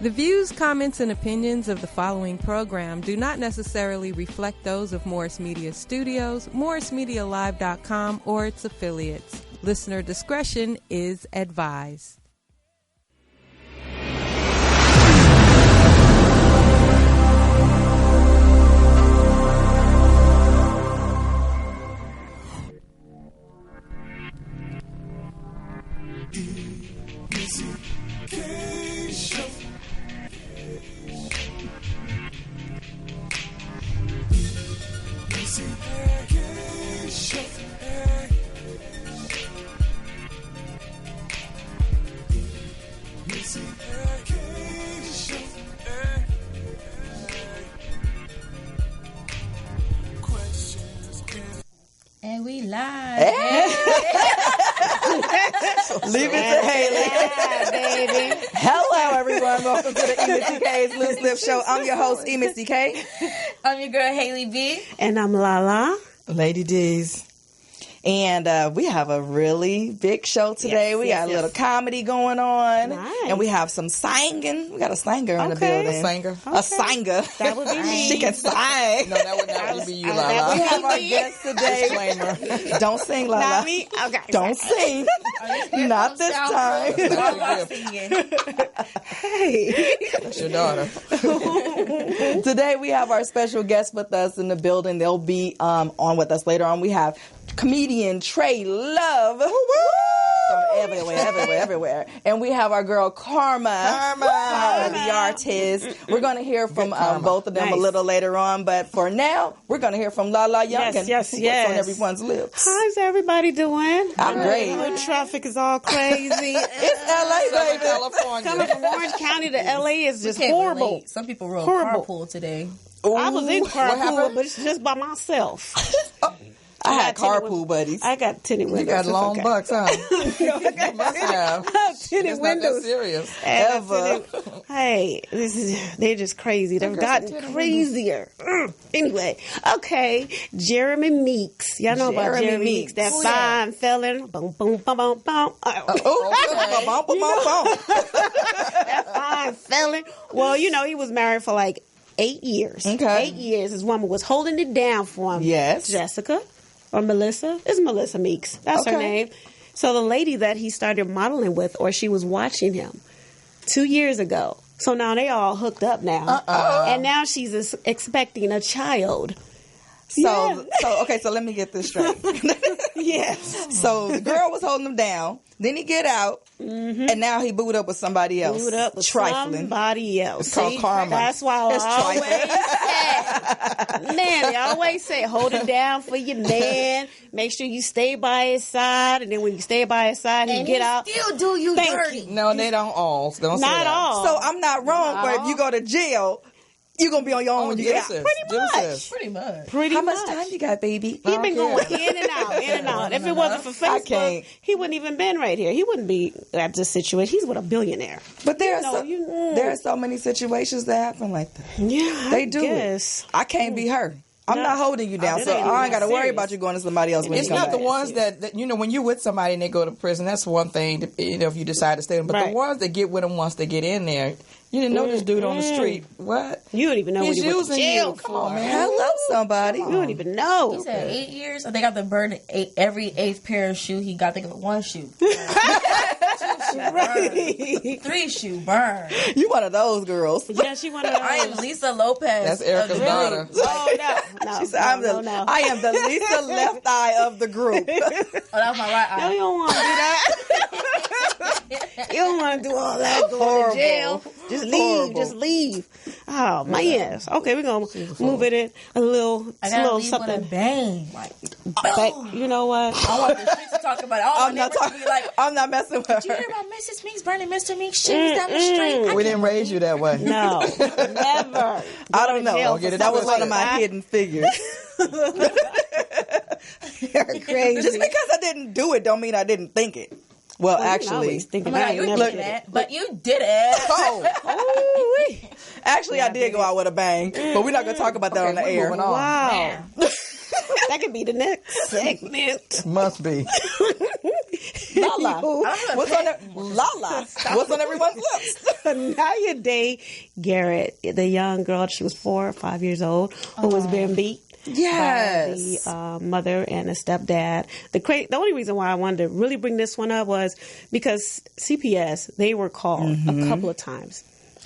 The views, comments, and opinions of the following program do not necessarily reflect those of Morris Media Studios, MorrisMediaLive.com, or its affiliates. Listener discretion is advised. And we live. Hey. Leave it to Haley. Yeah, baby. Hello, everyone. Welcome to the EMIssyK's Loose Lip Show. I'm your host, EMIssyK. I'm your girl, Haley B. And I'm Lala. Lady D's. And we have a really big show today. We got a little comedy going on. Nice. And we have some singing. We got a singer in the building. A singer? A singer. That would be me. She can sing. No, that would not be you, We Lala. have our guest today. Disclaimer. Don't sing, Lala. Not me? Okay. Don't sing. Not this time. Hey. That's your daughter. Today we have our special guest with us in the building. They'll be on with us later on. We have comedian TreLuv. From everywhere. And we have our girl Karma, the artist. We're going to hear from both of them a little later on. But for now, we're going to hear from Lala Youngkin. Yes. What's on everyone's lips? How's everybody doing? I'm great. The traffic is all crazy. It's LA, Southern baby. California. Coming from Orange County to LA is just Can't horrible. relate. Some people rode Horrible. carpool today. I was in What carpool, happened? but it's just by myself. I had got carpool buddies. I got tinted windows. You got It's long okay. bucks, huh? You must have. Tinted It's not that windows. serious. Ever. Hey, they're just crazy. They've gotten crazier. Anyway, okay. Jeremy Meeks. Y'all know about Jeremy Jeremy Meeks. Meeks. That Oh, yeah. fine felon. Boom, boom, boom, boom, boom. That fine felon. Well, he was married for like 8 years. Okay. 8 years. His woman was holding it down for him. Yes. Jessica or Melissa. It's Melissa Meeks. That's her Okay. name. So the lady that he started modeling with, or she was watching him 2 years ago. So now they all hooked up now. And now she's expecting a child. So let me get this straight. Yes. So the girl was holding him down. Then he get out, and now he booed up with somebody else. Moved up with Trifling. somebody else. It's called karma. That's why It's I always say, man, they always say, hold it down for your man. Make sure you stay by his side. And then when you stay by his side, he And get he out. still do you Thank dirty. you. No, they don't all. Don't say Not that. all. So I'm not wrong, but if you go to jail, you're going to be on your own when you get out. Pretty much. Pretty much. Pretty How much time you got, baby? He been don't going in and out. If it wasn't for I Facebook, can't. he wouldn't even been right here. He wouldn't be at this situation. He's with a billionaire. But there know, are so many situations that happen like that. Yeah, They do guess. it. I can't be her. I'm No. not holding you down, It so ain't I ain't even got to worry serious. about you going to somebody else when It's you come not the back. ones that when you're with somebody and they go to prison, that's one thing, if you decide to stay with them. But Right. the ones that get with them once they get in there, you didn't know this dude on the street. What? You don't even know what He's he went to using jail you. for. Come on, man. Hello, somebody. You don't even know. He said 8 years. They got the burn every 8th pair of shoe. He got, think of it, 1 shoe. 2 shoe burn. 3 shoe burn. You one of those girls. Yeah, she wanted to. I am Lisa Lopez. That's Erica's daughter. Oh no! She said, I am the Lisa left eye of the group. Oh, that was my right No, eye. you don't want to do that. You don't want to do all that. Going to jail. Just leave. Horrible. Just leave. Oh my yes. Okay, we're gonna move it in a little, I a gotta little leave with a something. bang. Like, But you know what? I want the streets to talk about it. All I'm my not neighbors talking. to be like, I'm not messing with her. "Did you hear about Mrs. Meeks burning Mr. Meeks shoes down the street?" We didn't raise you that way. No, never. I don't know. Don't get it That was one twisted. of my hidden figures. Crazy. Just because I didn't do it don't mean I didn't think it. Well, I actually, always think Oh about my God, it. you Never did did it. that, but you did it. actually, I did go out with a bang, but we're not going to talk about that on the air. moving on. Wow. That could be the next segment. Must be. Lala. What's on Lala? What's on everyone's lips? Nowadays, Garrett, the young girl, she was 4 or 5 years old, who was being beat. Yes. By the mother and a stepdad. The only reason why I wanted to really bring this one up was because CPS, they were called a couple of times.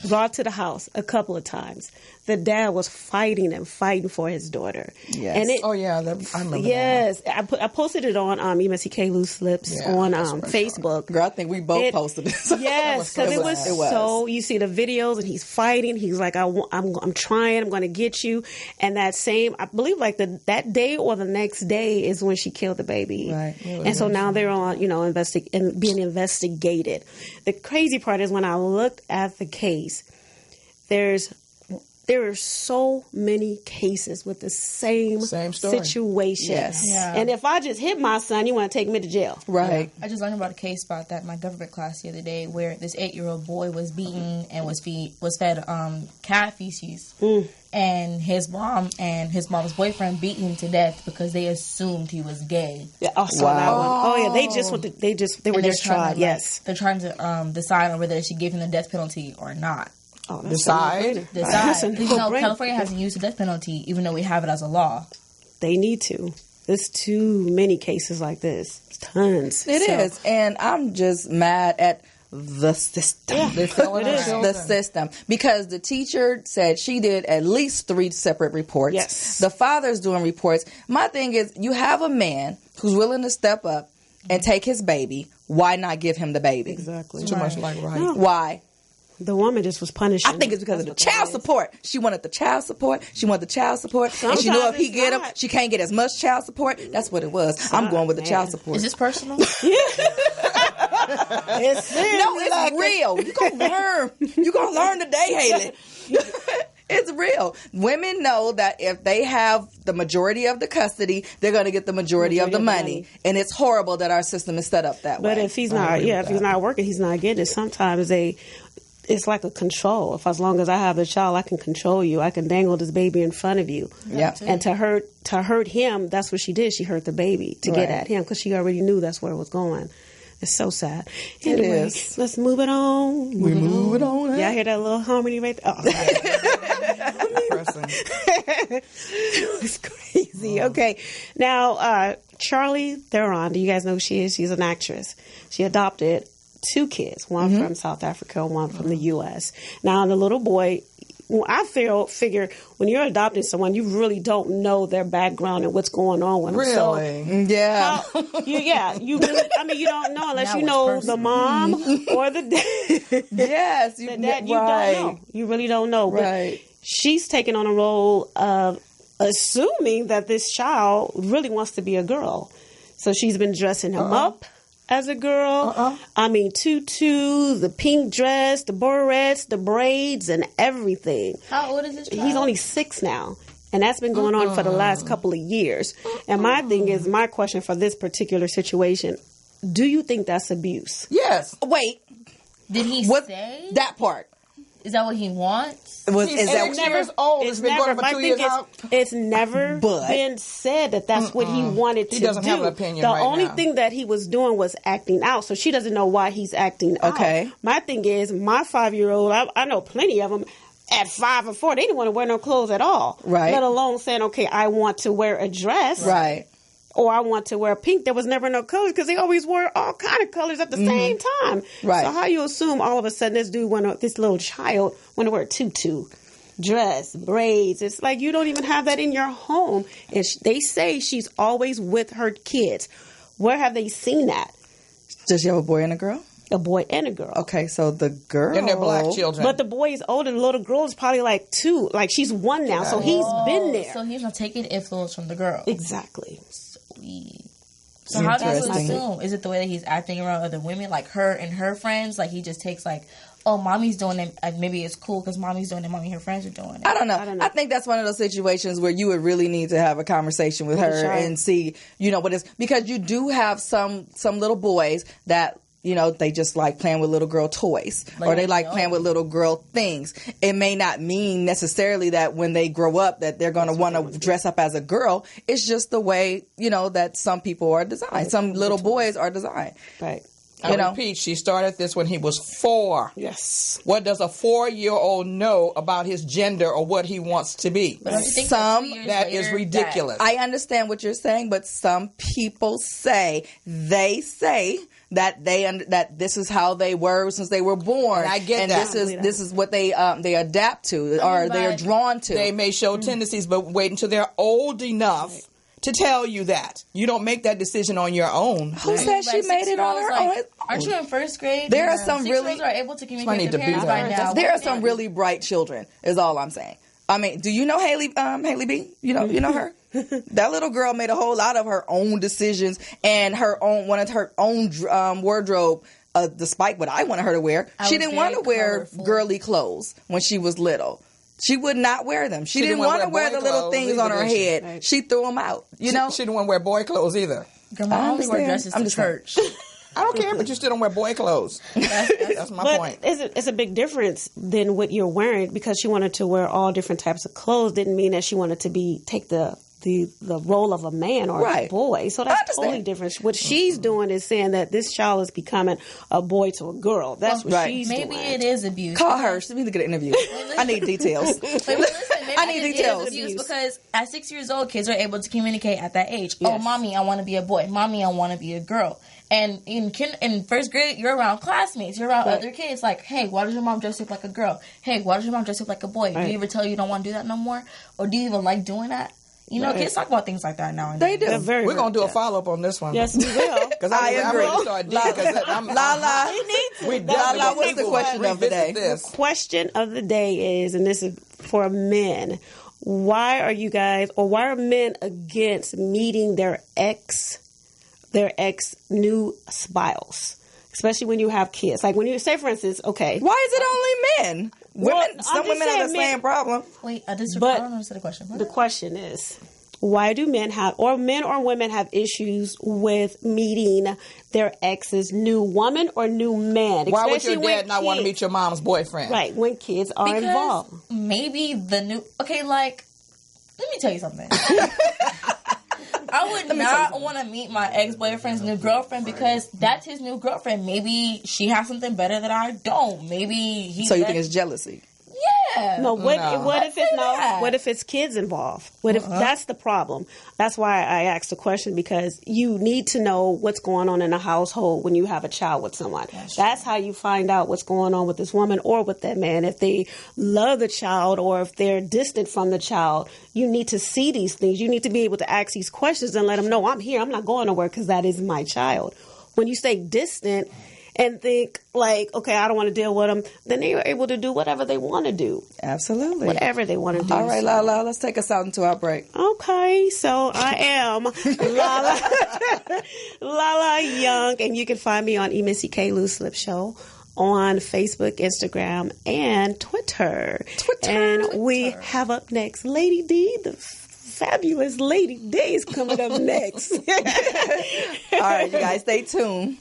Brought to the house a couple of times. The dad was fighting for his daughter. Yes. And I remember yes, I posted it on EMIssyK's Loose Lips on Facebook. Girl, I think we both posted this. Yes, because it was so. You see the videos, and he's fighting. He's like, I'm trying. I'm going to get you. And that same, I believe, like that day or the next day is when she killed the baby. Right. And so now they're on, being investigated. The crazy part is when I looked at the case, there are so many cases with the same situation. Yes. Yeah. And if I just hit my son, you want to take me to jail. Right. I just learned about a case about that in my government class the other day, where this 8-year-old boy was beaten and was fed cat feces, and his mom and his mom's boyfriend beat him to death because they assumed he was gay. Yeah, I saw that one. Oh yeah, they were just tried. Yes, they're trying to decide on whether they should give him the death penalty or not. Oh, Decide. California hasn't used the death penalty, even though we have it as a law. They need to. There's too many cases like this. Tons. It is. And I'm just mad at the system. Yeah, the system. Because the teacher said she did at least 3 separate reports. Yes. The father's doing reports. My thing is, you have a man who's willing to step up and take his baby. Why not give him the baby? Exactly. Too much like right. Why? The woman just was punishing. I think it's because of the child support. She wanted the child support. And she she knew if he get him, she can't get as much child support. That's what it was. I'm going with the child support. Is this personal? It's real. You're going to learn today, Haley. It's real. Women know that if they have the majority of the custody, they're going to get the majority of the money. And it's horrible that our system is set up that way. But if he's not, if he's not working, he's not getting it. Sometimes it's like a control. As long as I have the child, I can control you. I can dangle this baby in front of you. Yeah. And to hurt him, that's what she did. She hurt the baby to get at him because she already knew that's where it was going. It's so sad. Anyway, it is. Let's move it on. We move it on. Y'all hear that little harmony right there? Oh, it's crazy. Okay. Now, Charlie Theron, do you guys know who she is? She's an actress. She adopted 2 kids, one from South Africa and one from the U.S. Now, the little boy, I figure when you're adopting someone, you really don't know their background and what's going on with them. Really? Yeah. You really, you don't know unless you know the mom or the dad. Yes. The dad, you don't know. You really don't know. Right. But she's taking on a role of assuming that this child really wants to be a girl. So she's been dressing him up as a girl. Tutu, the pink dress, the barrettes, the braids, and everything. How old is this child? He's only 6 now. And that's been going on for the last couple of years. And my thing is, my question for this particular situation, do you think that's abuse? Yes. Wait. Did he say? That part. Is that what he wants? He's 6 years old. It's been going for 2 years out. It's never been said that that's what he wanted to do. He doesn't have an opinion The right only now. thing that he was doing was acting out, so she doesn't know why he's acting out. Okay. My thing is, my 5-year-old, I know plenty of them, at 5 or 4, they didn't want to wear no clothes at all. Right. Let alone saying, okay, I want to wear a dress. Right. Or I want to wear pink. There was never no colors because they always wore all kind of colors at the same time. Right. So how you assume all of a sudden this little child want to wear a tutu, dress, braids? It's like you don't even have that in your home. And they say she's always with her kids. Where have they seen that? Does she have a boy and a girl? A boy and a girl. Okay, so the girl. And they're black children. But the boy is older. The little girl is probably like 2. Like she's 1 now. So he's been there. So he's not taking influence from the girl. Exactly. So how does he assume? Is it the way that he's acting around other women, like her and her friends? Like he just takes like, oh, mommy's doing it. Maybe it's cool because mommy's doing it. Mommy and her friends are doing it. I don't know. I think that's one of those situations where you would really need to have a conversation with her and see, what is, because you do have some little boys that, they just like playing with little girl toys, or they like playing with little girl things. It may not mean necessarily that when they grow up that they're going to want to dress up as a girl. It's just the way, that some people are designed. Right. Some little boys are designed. Right. I repeat, she started this when he was 4. Yes. What does a 4-year-old know about his gender or what he wants to be? But don't you think that is ridiculous. I understand what you're saying, but some people say that that this is how they were since they were born. And I get and that. This is what they adapt to, or they are drawn to. They may show tendencies, but wait until they're old enough to tell you that. You don't make that decision on your own. Who said she made it on her own? Aren't you in first grade? There are some really are able to communicate with their parents by now. There are some really bright children. Is all I'm saying. I mean, do you know Haley B? You know her. That little girl made a whole lot of her own decisions and one of her own wardrobe. Despite what I wanted her to wear, she didn't want to wear girly clothes when she was little. She would not wear them. She didn't want to wear the little things on her head. Right. She threw them out. She didn't want to wear boy clothes either. Grandma, I only wear dresses to church. I don't care, but you still don't wear boy clothes. That's my point. It's a big difference than what you're wearing, because she wanted to wear all different types of clothes. Didn't mean that she wanted to take the role of a man or a boy. So that's totally different. What she's doing is saying that this child is becoming a boy to a girl. That's what she's doing. Maybe it is abuse. Call her. She needs to get an interview. I need details. I need details. Because at 6 years old, kids are able to communicate at that age. Yes. Oh, mommy, I want to be a boy. Mommy, I want to be a girl. And in first grade, you're around classmates. You're around other kids. Like, hey, why does your mom dress up like a girl? Hey, why does your mom dress up like a boy? Do you ever tell you don't want to do that no more? Or do you even like doing that? Kids talk about things like that now and then. They do. We're going to do a follow-up on this one. Yes, we will. Because I agree. Lala, what's the question of the day? The question of the day is, and this is for men, why are men against meeting their ex new spouse? Especially when you have kids. Like when you say, for instance, okay. Why is it only men? Some women have the same problem. Wait, I don't understand the question. The question is, why do men or women have issues with meeting their ex's new woman or new man? Why would your dad not want to meet your mom's boyfriend? Right, when kids are involved. Maybe let me tell you something. I would not want to meet my ex-boyfriend's new girlfriend because that's his new girlfriend. Maybe she has something better that I don't. Maybe he. So you think it's jealousy? Yeah. No. What if it's kids involved? What if that's the problem? That's why I asked the question, because you need to know what's going on in a household when you have a child with someone. That's how you find out what's going on with this woman or with that man. If they love the child or if they're distant from the child, you need to see these things. You need to be able to ask these questions and let them know, I'm here. I'm not going nowhere because that is my child. When you say distant and think like, okay, I don't want to deal with them, then they are able to do whatever they want to do. Absolutely. Whatever they want to do. All right, Lala, let's take us out into our break. Okay, so I am Lala Young, and you can find me on EMIssyK's Loose Slip Show on Facebook, Instagram, and Twitter. And we have up next Lady D, the fabulous Lady D is coming up next. All right, you guys, stay tuned.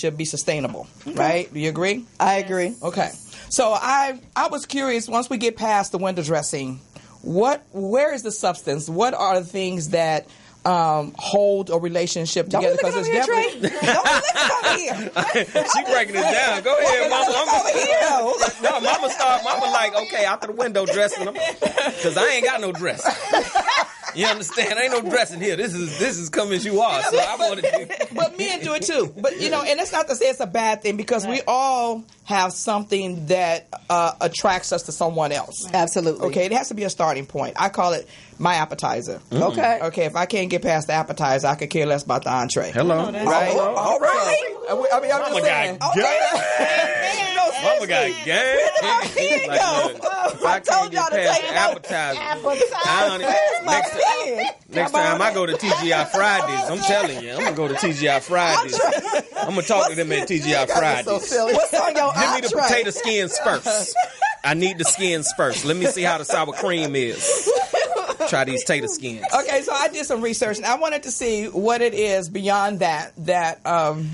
should be sustainable, right? Do you agree? I agree. Okay. So I was curious, once we get past the window dressing, where is the substance? What are the things that hold a relationship together? Because it's definitely. Don't be looking over here. She breaking it down. Go ahead, Mama. Mama like, okay, out the window dressing them, because I ain't got no dress. You understand? Ain't no dressing here. This is come as you are. So I wanted to. But men do it too. But and it's not to say it's a bad thing, because we all have something that attracts us to someone else. Absolutely. Okay, it has to be a starting point. I call it my appetizer. Okay. Okay, if I can't get past the appetizer, I could care less about the entree. Hello. Right? All right. I mean, I'm Mama just saying. got game. Mama got game. Here you go. If I can't get past the appetizer, next time I go to TGI Fridays, I'm telling you, I'm gonna go to TGI Fridays. I'm gonna talk to them at TGI Fridays. So silly. What's on your Give me the entree? potato skins first. I need the skins first. Let me see how the sour cream is. Try these tater skins. Okay, so I did some research, and I wanted to see what it is beyond that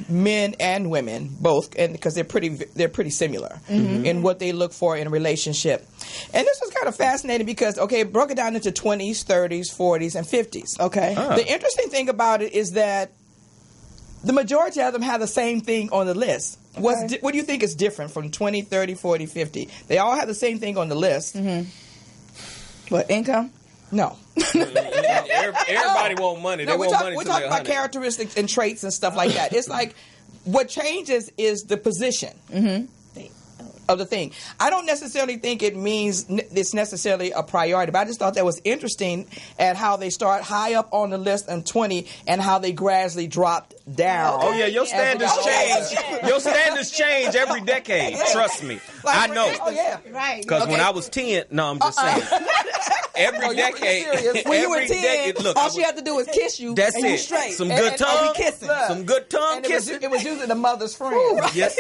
men and women both, and because they're pretty similar in what they look for in a relationship. And this was kind of fascinating because, okay, it broke it down into 20s, 30s, 40s, and 50s. Okay. The interesting thing about it is that the majority of them have the same thing on the list. What do you think is different from 20, 30, 40, 50? They all have the same thing on the list. What, income? No. Everybody want money. They want money. We're till talking they're about 100. characteristics and traits and stuff like that. It's like what changes is the position of the thing. I don't necessarily think it means it's necessarily a priority, but I just thought that was interesting at how they start high up on the list in 20 and how they gradually dropped down. Oh yeah, your standards change. Your standards change every decade. Trust me, I know. Oh yeah. Right. Because when I was 10, no, I'm just saying. Every decade, When you were every 10, decade, look, all she had to do was kiss you. that's and you it. straight. Some And- good and tongue, we kissing. some good tongue And kissing. it was usually the mother's friend. Yes.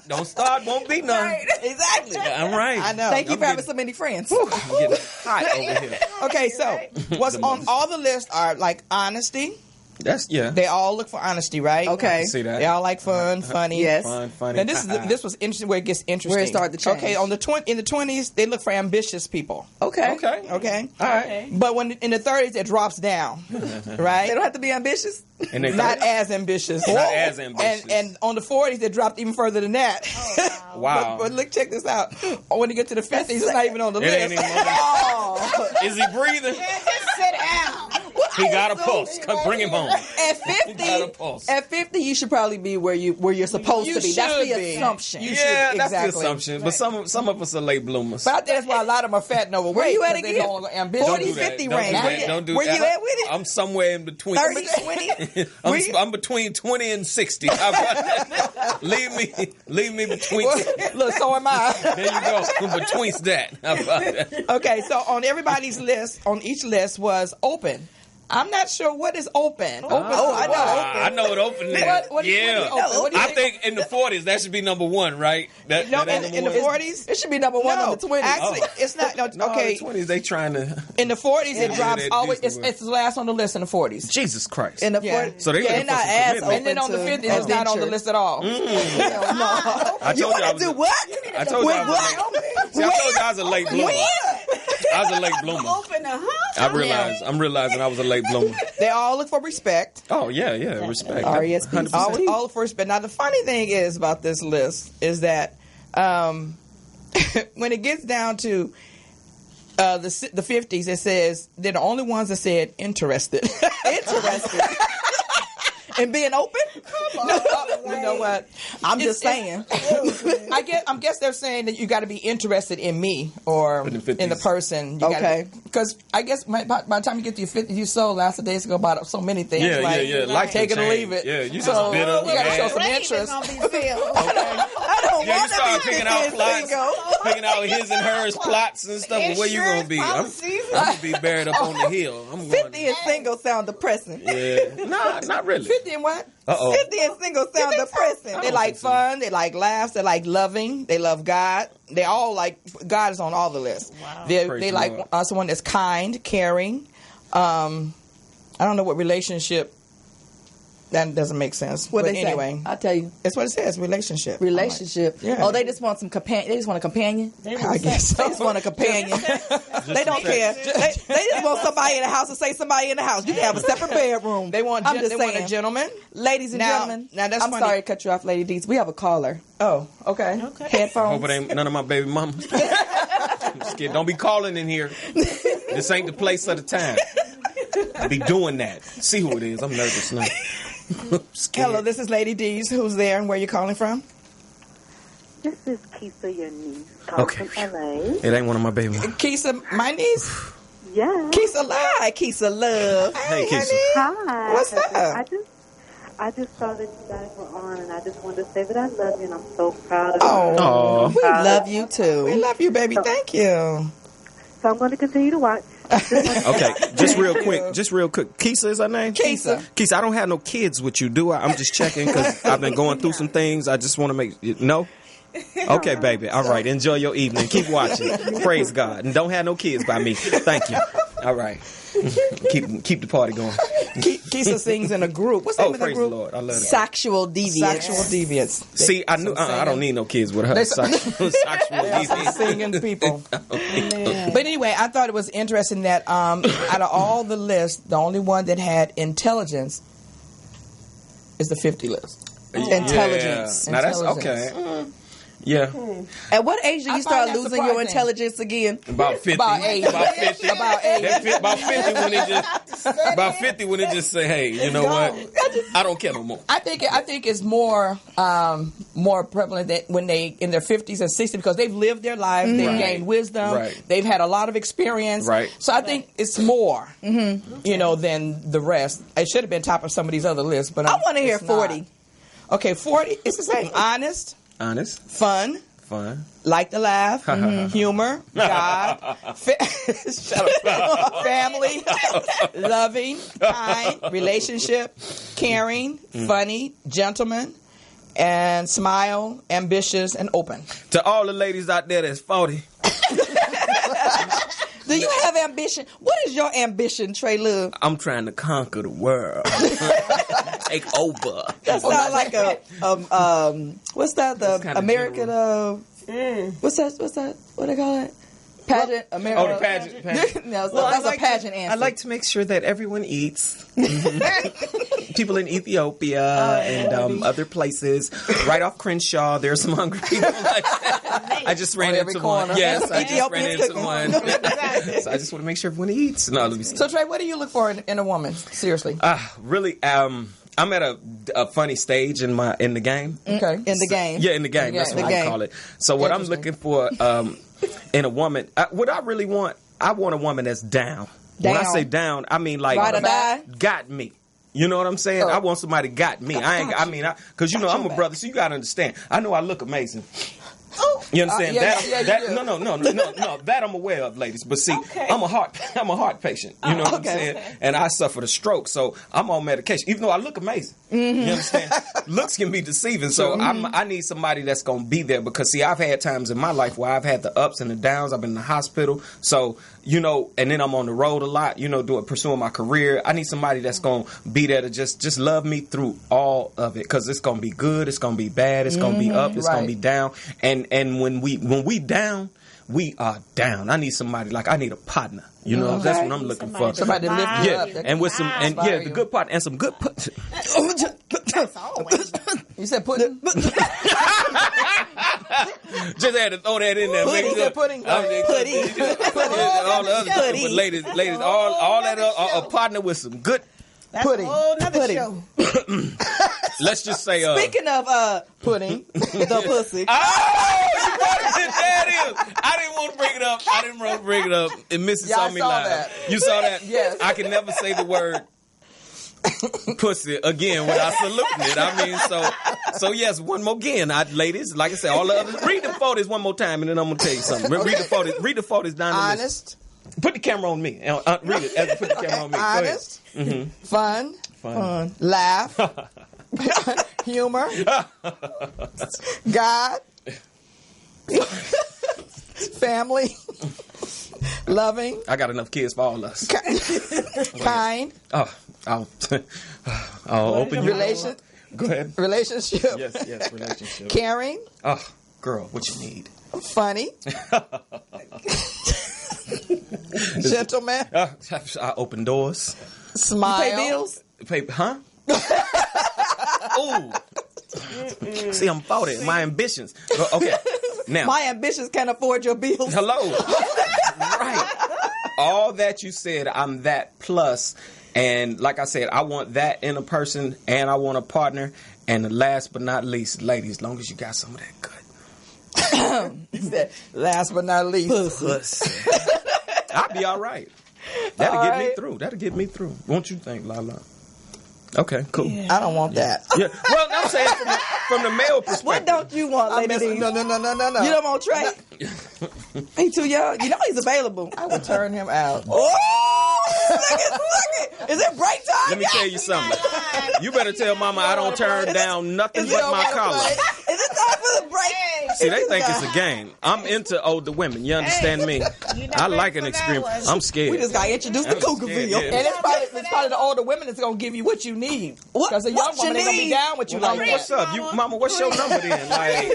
Don't start. Won't be none. Right. Exactly. I'm right. I know. Thank you I'm for having getting- so many friends. I'm getting hot over here. Okay, so what's on all the lists are like honesty. That's They all look for honesty, right? Okay. See that? They all like fun, funny. Yes. Fun, funny. Now this was interesting. Where it gets interesting. Where it started to change. Okay, in the 20s they look for ambitious people. Okay. Okay. All right. But when in the 30s it drops down, right? They don't have to be ambitious. And they Not as ambitious. Not as ambitious. And on the 40s it dropped even further than that. Wow. But look, check this out. When you get to the 50s, it's not even on the It ain't list. even on the- Is he breathing? Sit down. He got a pulse. Come bring him home. At got a pulse. 50, you should probably be where you're supposed to be. That's should the be. assumption. You Yeah, should, that's the exactly. assumption. But some of us are late bloomers. But I think that's why a lot of them are fat and overweight. Where you at because they again? no longer ambitious. 40, Don't do that. 50 Don't range. do Where that. you- Don't do where that. you at with it? I'm somewhere in between. 30, 20? I'm between 20 and 60. How about that? Leave me between. Look, so am I. There you go. I'm between that. How about that? Okay, so on everybody's list, on each list was open. I'm not sure what is open. Open. I know. I know what open is. What do you Yeah. think open? What do you I think in the 40s that should be number one, right? That No, ain't in the number one? 40s. It should be number one No, on the 20s. actually, it's not. No, No, okay, the 20s they trying to. in the 40s it Yeah, drops that always. Disney It's last on the list in the 40s. Jesus Christ. In the Yeah. 40s. So they they're looking for not some as commitment. open And then on the to 50s it's not on the adventure. list at all. No. I You told you want I to was do a- what? I told you I was What? a late. See, I told you I was a late bloomer. I was a late bloomer. Open the I'm realizing I was a late bloomer. They all look for respect. Oh yeah, respect. R.E.S.P. 100%. All for respect. Now the funny thing is about this list is that when it gets down to the 50s, it says they're the only ones that said interested. Interested. And being open? No, you know what? I'm just saying. I guess they're saying that you got to be interested in me or In the 50s. in the person. Okay. Because I guess by the time you get to your 50s, you so last days ago about so many things. Yeah, like, yeah. Life take it can or change. leave it. Yeah, you So just bitter. you got to show mad. some interest. I don't Yeah, you want start to be picking out 50 plots, and single. picking out his and hers plots and stuff. Well, where you gonna be? I'm gonna be buried up on the hill. I'm going. 50 and single sound depressing. Yeah, no, not really. 50 and what? 50 and single sound depressing. They like fun. They like laughs. They like loving. They love God. They all like God is on all the lists. Wow. They Praise the like Lord. someone that's kind, caring. I don't know what relationship That doesn't make sense. What But they anyway, say? I'll tell you. that's what it says. Relationship. Relationship. Yeah. Oh, they just want some companion. They just want a companion. I guess They just want a companion. They don't care. They just want somebody in the house to say somebody in the house. You can have a separate bedroom. They want. I'm just they want saying. a gentleman. Ladies and Now- gentlemen. now that's I'm funny. sorry to cut you off, Lady Dees. We have a caller. Oh, okay. Headphones. Hope it ain't none of my baby mamas. I'm scared. Don't be calling in here. This ain't the place or the time. I be doing that. See who it is. I'm nervous now. Scared. Hello, this is Lady D's. Who's there and where you calling from? This is Keisha, your niece, calling Okay. from LA. It ain't one of my baby mamas. Keisha, my niece. Yeah. Keisha, hi, Keisha Love. Hey, Keisha. Hi. What's up? I just saw that you guys were on, and I just wanted to say that I love you, and I'm so proud of Oh, you. Aw. We love you we too. love you, baby. Thank you. So I'm going to continue to watch. Okay, just real quick. Keisha is her name? Keisha. Keisha, I don't have no kids with you, do I? I'm just checking because I've been going through some things. I just want to make... No? Okay, baby. All right. Enjoy your evening. Keep watching. Praise God. And don't have no kids by me. Thank you. All right. Keep the party going. Keisha sings in a group. What's the name of the praise the group? Lord. I love that. Sexual deviants. Sexual Deviants. See, I knew I don't need no kids with her. They- Sexual They're some deviance. singing people. But anyway, I thought it was interesting that out of all the lists, the only one that had intelligence is the 50 list. Intelligence. Yeah. Now that's Intelligence. okay. Yeah. At what age do I you find start that losing your surprising. intelligence again? About 50. About 80. About 50. About 80. About 50 when it just about 50 when it just say, hey, you know what? I don't care no more. I think it's more prevalent that when they in their 50s and 60s because they've lived their lives, they've Right. gained wisdom, Right. they've had a lot of experience. Right. So I think it's more, than the rest. It should have been top of some of these other lists, but I want to hear it's not. 40. Okay, 40. It's the same. Honest, Honest, fun, fun. like to laugh, humor, God, shut up. Family, loving, kind, relationship, caring, funny, gentleman, and smile, ambitious, and open. To all the ladies out there that's 40, Do you have ambition? What is your ambition, TreLuv? I'm trying to conquer the world. Take over. That sounds like a what's that? The kinda American what's that? What they call it? Pageant. America. Oh, the pageant. No, that's a pageant answer. I like to make sure that everyone eats. People in Ethiopia and other places. Right off Crenshaw, there's some hungry people like that. I just ran every into one. corner. Yes, I just ran Ethiopians into cooking. one. So I just want to make sure everyone eats. No, let me see. So, Trey, what do you look for in a woman? Seriously. Really, I'm at a funny stage in the game. Okay. in the game. Yeah, in the game. That's game. what The I game. call it. So what I'm Interesting. looking for in a woman, what I really want, I want a woman that's down. When I Down. say down, I mean like Ride or die? got me. You know what I'm saying? I want somebody got me. Because I'm a brother, so you got to understand. I know I look amazing. You understand yeah, that? you do. No. That I'm aware of, ladies. But see, I'm a heart patient. You know what I'm saying? And I suffered a stroke, so I'm on medication. Even though I look amazing, you understand? Looks can be deceiving, so I need somebody that's gonna be there. Because see, I've had times in my life where I've had the ups and the downs. I've been in the hospital, so and then I'm on the road a lot. Pursuing my career. I need somebody that's gonna be there to just love me through all of it. Because it's gonna be good, it's gonna be bad, it's gonna be up, it's gonna Right. be down, and when we down, we are down. I need somebody I need a partner. That's what I'm looking for. Somebody to lift you up. Yeah, and with some inspire the you. good part and some good. You said pudding? Just had to throw that in there. Pudding, mix you said up. pudding. All the other stuff, but ladies, all that a partner with some good. Pudding. Pudding. Let's just say. Speaking of Pudding. the pussy. Oh, you brought it in. There it is. I didn't want to bring it up. And Mrs. Yeah, saw I me saw live. that. You saw that? Yes. I can never say the word pussy again without saluting it. I mean, so yes, one more again. Ladies, like I said, all the others. Read the 40s one more time, and then I'm going to tell you something. Read the 40s. Read the 40s down the list. Honest. Put the camera on me. Read it. Put the camera on me. Go ahead. Honest. Fun. Fun. Laugh. Humor. God. Family. Loving. I got enough kids for all of us. Kind. Oh, I'll open your Relation, Go ahead. relationship. Yes, relationship. Caring, Oh, girl, what you need? funny, gentleman, I open doors. smile. You pay bills? Huh? Ooh. See, I'm 40. My ambitions. Okay. Now. My ambitions can't afford your bills. Hello. Right. All that you said, I'm that plus. And like I said, I want that in a person and I want a partner. And last but not least, ladies, as long as you got some of that good. He said, last but not least. Pussy. I'll be all right. That'll get me through. That'll get me through. Won't you think, Lala? Okay, cool. Yeah. I don't want that. Yeah. Well, I'm saying from the male perspective. What don't you want, lady D? No. You don't want Trey? He too young. You know he's available. I would turn him out. Oh, look it. Is it break time? Let me tell you something. You better tell Mama I don't turn down nothing but my collar. Is it time for the break? See, they think it's a game. I'm into older women. You understand me? I like an extreme. I'm scared. We just got introduced to Cougarville. Yeah. And it's probably the older women that's going to give you what you need. What? Because the young What you woman, they're going to be need? down with you Mama, like what's that. up? Mama, what's your number then? Like,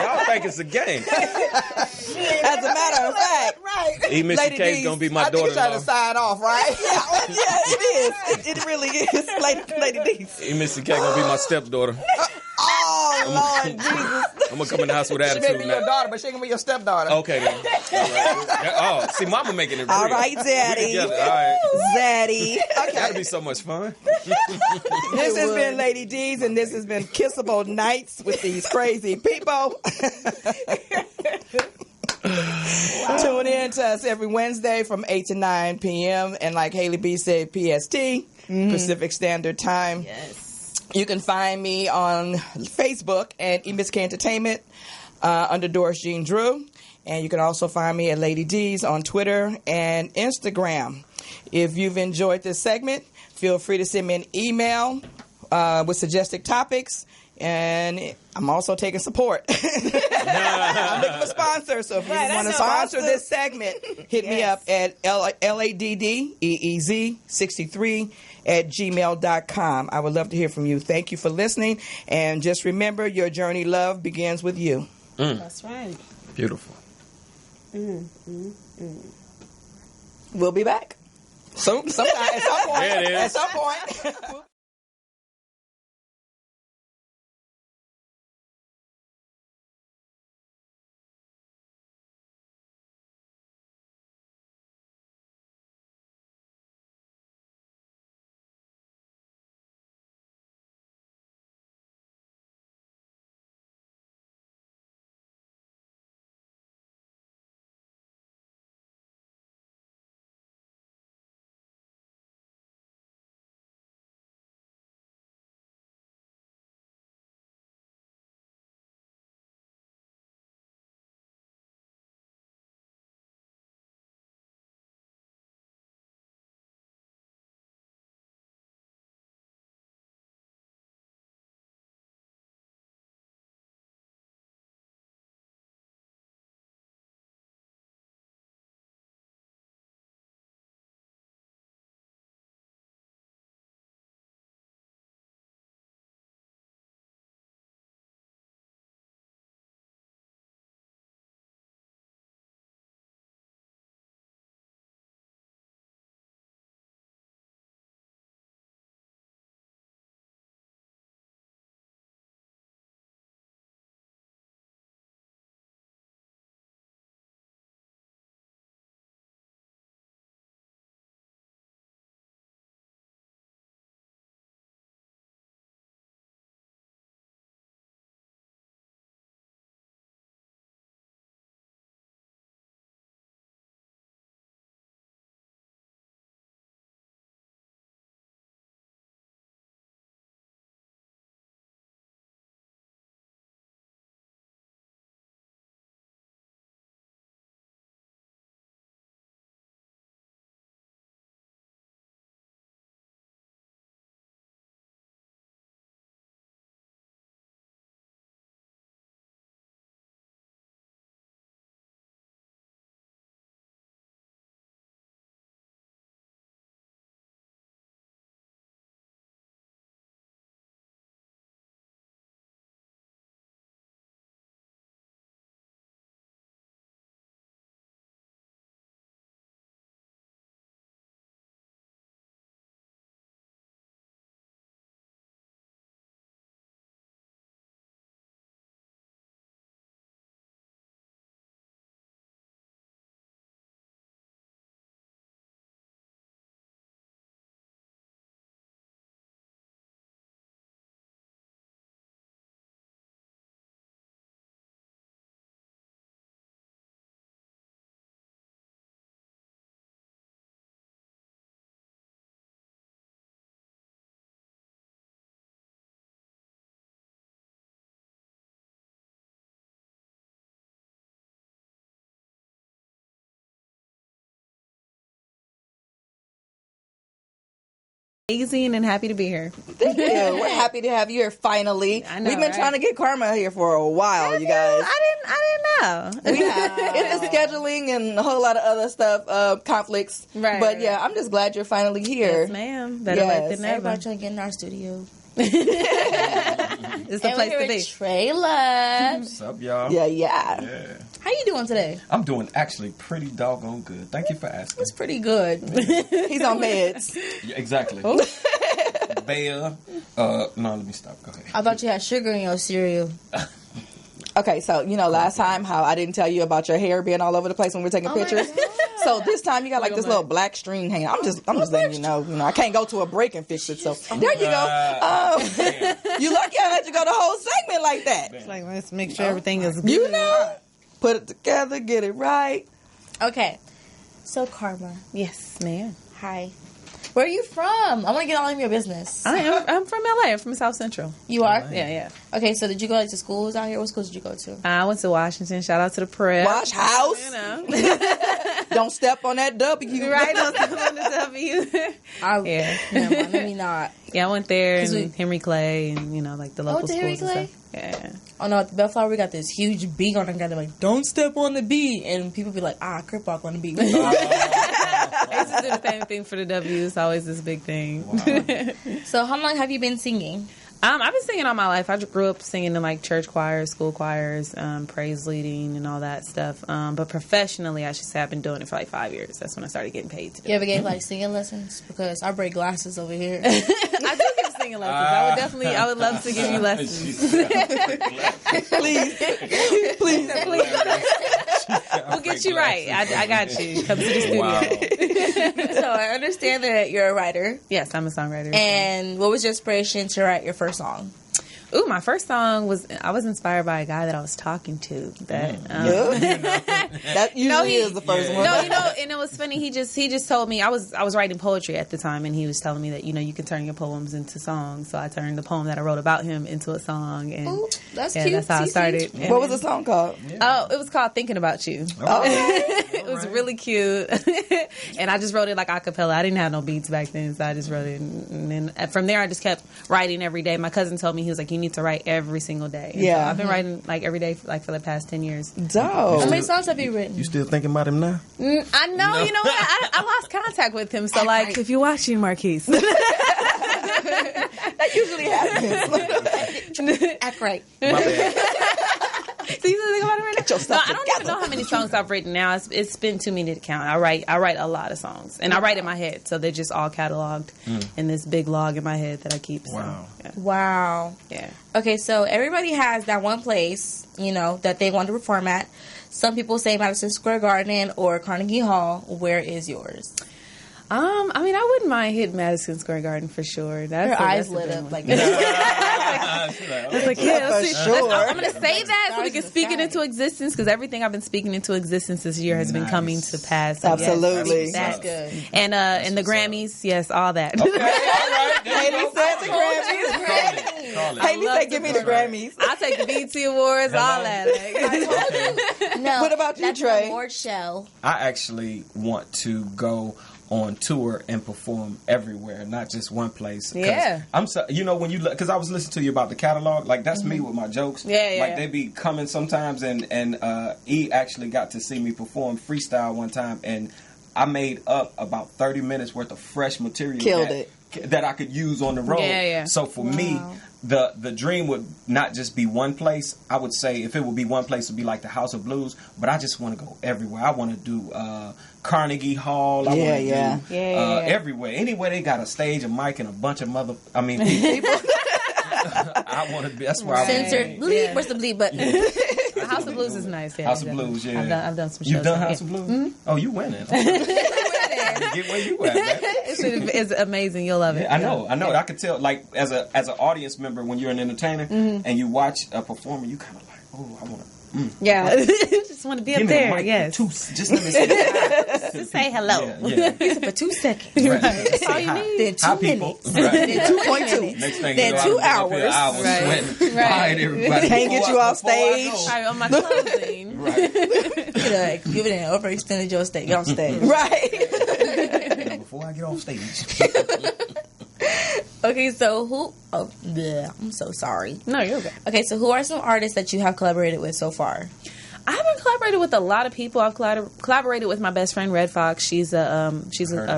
y'all think it's a game. As a matter of fact, EMIssyK's D's, gonna be my I think you're trying to daughter-in-law. sign off, right? yeah, it is. It really is. Lady D. EMIssyK gonna be my stepdaughter. Oh, Lord Jesus. I'm gonna come in the house with She may attitude be your now. daughter, but she ain't going to be your stepdaughter. Okay then. All right. Oh, see, Mama making it real. All right, Daddy. We together. All right. Zaddy. That'll be so much fun. This has been Lady D's, and this has been Kissable Nights with these crazy people. Tune in to us every Wednesday from 8 to 9 p.m. And like Haley B said, PST, Pacific Standard Time. Yes. You can find me on Facebook at EMIssyK Entertainment under Doris Jean Drew. And you can also find me at Lady D's on Twitter and Instagram. If you've enjoyed this segment, feel free to send me an email with suggested topics. And I'm also taking support. I'm looking for sponsors. So if you want to sponsor this segment, hit me up at LADDEEZ63@gmail.com. I would love to hear from you. Thank you for listening. And just remember, your journey love begins with you. That's right. Beautiful. We'll be back. So sometime, at some point. There it is. At some point. Amazing and happy to be here. Thank you. We're happy to have you here finally. I know, We've been right? trying to get Karma here for a while, you guys. I didn't know. We it's scheduling and a whole lot of other stuff, conflicts. Right, But right. yeah, I'm just glad you're finally here. Yes, ma'am. Better late Yes. than never. Everybody trying to get in our studio. It's the And place we're to here be. with TreLuv. What's up, y'all? Yeah. How you doing today? I'm doing actually pretty doggone good. Thank you for asking. It's pretty good. He's on meds. Yeah, exactly. Bear. No, let me stop. Go ahead. I thought you had sugar in your cereal. Okay, so last time how I didn't tell you about your hair being all over the place when we were taking pictures. So this time you got like this little black string hanging. I'm just letting you know. I can't go to a break and fix it. So there you go. You lucky I let you go the whole segment like that. It's like, let's make sure everything is good. You know, put it together, get it right. Okay. So, Karma. Yes, ma'am. Hi. Where are you from? I want to get all of your business. I'm from LA. I'm from South Central. You are? Yeah. Okay, so did you go to schools out here? What schools did you go to? I went to Washington. Shout out to the prep. Wash house. You know. Don't step on that W. Right, don't step on the W. Yeah. Maybe not. Yeah, I went there 'Cause and Henry Clay and, like the local to schools Henry and Clay? stuff. Yeah. Oh no, at the Bellflower we got this huge bee on the ground. They're like, don't step on the bee. And people be like, crip walk on the bee. I used to do the same thing for the W. It's always this big thing. Wow. So how long have you been singing? I've been singing all my life. I grew up singing in like church choirs, school choirs, praise leading, and all that stuff. But professionally, I should say I've been doing it for like 5 years. That's when I started getting paid to do You ever gave like singing lessons? Because I break glasses over here. I do give singing lessons. I would love to give you lessons. Please. We'll get you right. I got you. Come to the studio. Wow. So I understand that you're a writer. Yes, I'm a songwriter. And what was your inspiration to write your first song? Ooh, my first song I was inspired by a guy that I was talking to. That usually is the first one. No, and it was funny. He just told me I was writing poetry at the time, and he was telling me that you can turn your poems into songs. So I turned the poem that I wrote about him into a song, and Ooh, that's cute. that's how I started. And What was the song called? Oh, it was called "Thinking About You." It was really cute, and I just wrote it like a cappella. I didn't have no beats back then, so I just wrote it, and then from there I just kept writing every day. My cousin told me, he was like, "You need to write every single day." And so I've been writing like every day for the past 10 years. Dope. How many songs have you written? You still thinking about him now? I know. You know what? I lost contact with him. So like, if you're watching, Marquise, That usually happens. Act right. My bad. so you think about it right now? your stuff I don't together. even know how many songs I've written now. It's been too many to count. I write a lot of songs, and I write in my head, so they're just all cataloged in this big log in my head that I keep. So, Wow. Wow. yeah. Okay, so everybody has that one place, that they want to perform at. Some people say Madison Square Garden or Carnegie Hall. Where is yours? I mean, I wouldn't mind hitting Madison Square Garden for sure. Her eyes lit up like It's like, yeah, for let's see. sure. I'm going to say that so we can speak it into existence, because everything I've been speaking into existence this year has been coming to pass. So Absolutely. Yes, That's good. And the Grammys, yes, all that. Okay, all right. Haley said the Grammys. Call it. Haley said, "Give me the Grammys." I'll take the BET Awards, all that. Like. No. What about you, that's Trey? an award show. I actually want to go on tour and perform everywhere, not just one place. 'Cause Yeah. I'm so, when you because I was listening to you about the catalog, like that's me with my jokes. Yeah, yeah, Like yeah. they be coming sometimes, and E actually got to see me perform freestyle one time, and I made up about 30 minutes worth of fresh material. Killed that I could use on the road. Yeah, yeah. So for me, the dream would not just be one place. I would say if it would be one place, it would be like the House of Blues. But I just want to go everywhere. I want to do Carnegie Hall. I want to do everywhere. Anywhere they got a stage, a mic, and a bunch of people. I want to be. That's where I want to be. Censored. Bleep. Where's the bleep button? House of Blues is nice. Yeah, House of Blues, yeah. I've done some shows. You've done there, House yeah. of Blues? Oh, you winning. Get where you at, man. It's amazing. You'll love it. Yeah, I know. I could tell, like, as an audience member, when you're an entertainer and you watch a performer, you kind of like, oh, I want to. Yeah, just want to be Give up me the there. mic Yes, for just let me say just say hello. Yeah. For 2 seconds. Right. That's all you Hi. need. Then 2 Hi, people. minutes. Right. Then 2.2. Next thing Then you know, 2 I was hours. I was Right. sweating. Right. All right, everybody. Can't get you off Before I stage. go. All right, on my closing. Right. Give it an overextended your stage on stage. Right. Before I get off stage. Okay, so who? Oh, bleh, I'm so sorry. No, you're okay. Okay, so who are some artists that you have collaborated with so far? I haven't collaborated with a lot of people. I've collaborated with my best friend Red Fox. She's a